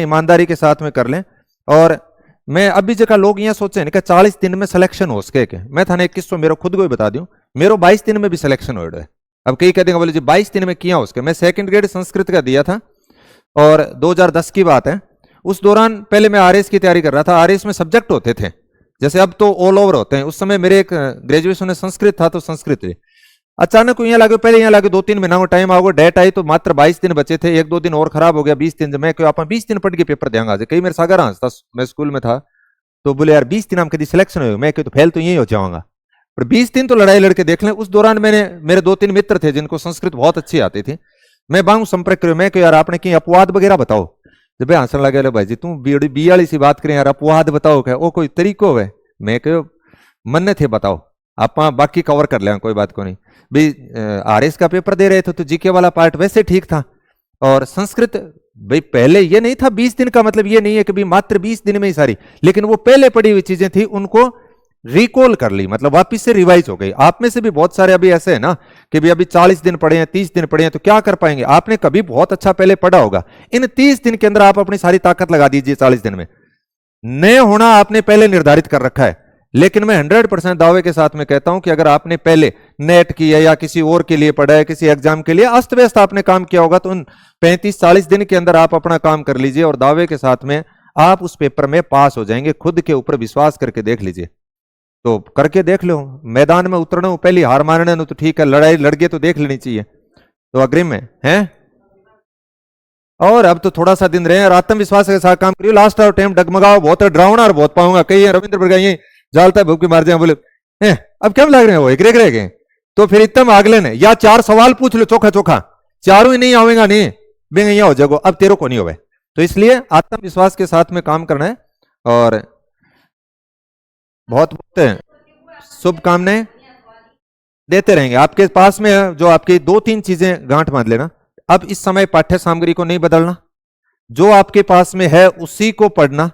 ईमानदारी के साथ में कर लें। और मैं अभी जगह लोग यहाँ सोचे कि 40 दिन में सिलेक्शन हो सके। मैं थाने एक किस्सो मेरे खुद को ही बता दूं, मेरो 22 दिन में भी सिलेक्शन हो रहा है। अब कई कह देंगे बोले जी 22 दिन में किया हो सके। मैं 2nd ग्रेड संस्कृत का दिया था और 2010 की बात है। उस दौरान पहले मैं आरएस की तैयारी कर रहा था। आरएस में सब्जेक्ट होते थे, जैसे अब तो ऑल ओवर होते हैं। उस समय मेरे एक ग्रेजुएशन में संस्कृत था तो संस्कृत है। अचानक यहाँ लागे, पहले यहाँ लागे 2-3 महीना को टाइम आओगे, डेट आई तो मात्र 22 दिन बचे थे। 1-2 दिन और खराब हो गया, 20 दिन। मैं क्यों आप 20 दिन पढ़ के पेपर देंगे आज। कई मेरे सागर था, मैं स्कूल में था तो बोले यार 20 दिन हम कभी सिलेक्शन हो। मैं क्यों तो फेल तो यही हो जाऊंगा, पर 20 दिन तो लड़ाई लड़के देख लें। उस दौरान मैंने, मेरे 2-3 मित्र थे जिनको संस्कृत बहुत अच्छी आती थी, मैं बाहू संपर्क करो। मैं क्यों यार आपने कहीं अपवाद वगैरह बताओ। जब भाई हंसने लगे, भाई जी तुम बी वाली सी बात करें यार, अपवाद बताओ क्या वो कोई तरीको है। मैं क्यों मन थे बताओ, आप बाकी कवर कर ले, कोई बात को नहीं। भाई आरएस का पेपर दे रहे थे तो जीके वाला पार्ट वैसे ठीक था। और संस्कृत भाई पहले ये नहीं था 20 दिन का मतलब ये नहीं है कि भाई मात्र 20 दिन में ही सारी, लेकिन वो पहले पड़ी हुई चीजें थी उनको रिकॉल कर ली, मतलब वापिस से रिवाइज हो गई। आप में से भी बहुत सारे अभी ऐसे है ना कि भाई अभी 40 दिन पढ़े हैं, 30 दिन पढ़े हैं, तो क्या कर पाएंगे। आपने कभी बहुत अच्छा पहले पढ़ा होगा, इन 30 दिन के अंदर आप अपनी सारी ताकत लगा दीजिए। 40 दिन में नए होना आपने पहले निर्धारित कर रखा है, लेकिन मैं 100% दावे के साथ में कहता हूं कि अगर आपने पहले नेट की है या किसी और के लिए पढ़ा है, किसी एग्जाम के लिए अस्त व्यस्त आपने काम किया होगा, तो उन 35-40 दिन के अंदर आप अपना काम कर लीजिए और दावे के साथ में आप उस पेपर में पास हो जाएंगे। खुद के ऊपर विश्वास करके देख लीजिए, तो करके देख लो। मैदान में उतरना हो, पहली हार मारने तो ठीक है, लड़ाई लड़के तो देख लेनी चाहिए। तो अग्रिम में है और अब तो थोड़ा सा दिन रहे और आत्मविश्वास के साथ काम करिए। लास्ट और टाइम डगमगाओ, बहुत डरावना और बहुत पाऊंगा। कई रविंद्र बड़गाई जालता भूख के मार जाए, बोले अब क्या लग रहे हैं वो एक रह गए, तो फिर इतना आगले ने या 4 सवाल पूछ लो चोखा चोखा, चारों ही नहीं आवेगा नहीं बेंगे हो जाएगो, अब तेरे को नहीं होवे। तो इसलिए आत्मविश्वास के साथ में काम करना है और बहुत बहुत शुभकामनाएं देते रहेंगे। आपके पास में जो आपकी 2-3 चीजें गांठ बांध लेना। अब इस समय पाठ्य सामग्री को नहीं बदलना, जो आपके पास में है उसी को पढ़ना।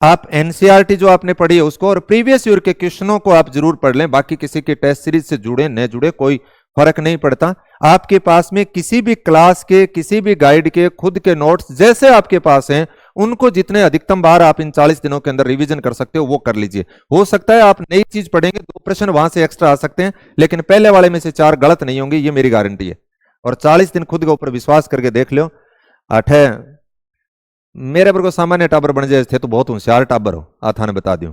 आप एनसीईआरटी जो आपने पढ़ी है उसको और प्रीवियस ईयर के क्वेश्चनों को आप जरूर पढ़ लें। बाकी किसी के टेस्ट सीरीज से जुड़े न जुड़े कोई फर्क नहीं पड़ता। आपके पास में किसी भी क्लास के, किसी भी गाइड के खुद के नोट्स जैसे आपके पास हैं, उनको जितने अधिकतम बार आप इन 40 दिनों के अंदर रिवीजन कर सकते हो वो कर लीजिए। हो सकता है आप नई चीज पढ़ेंगे, 2 प्रश्न वहां से एक्स्ट्रा आ सकते हैं, लेकिन पहले वाले में से 4 गलत नहीं होंगे, ये मेरी गारंटी है। और 40 दिन खुद के ऊपर विश्वास करके देख लो। 8 मेरे पर को सामान्य टाबर बन जाए थे तो बहुत होशियार टाबर हो, थाने बता दूं।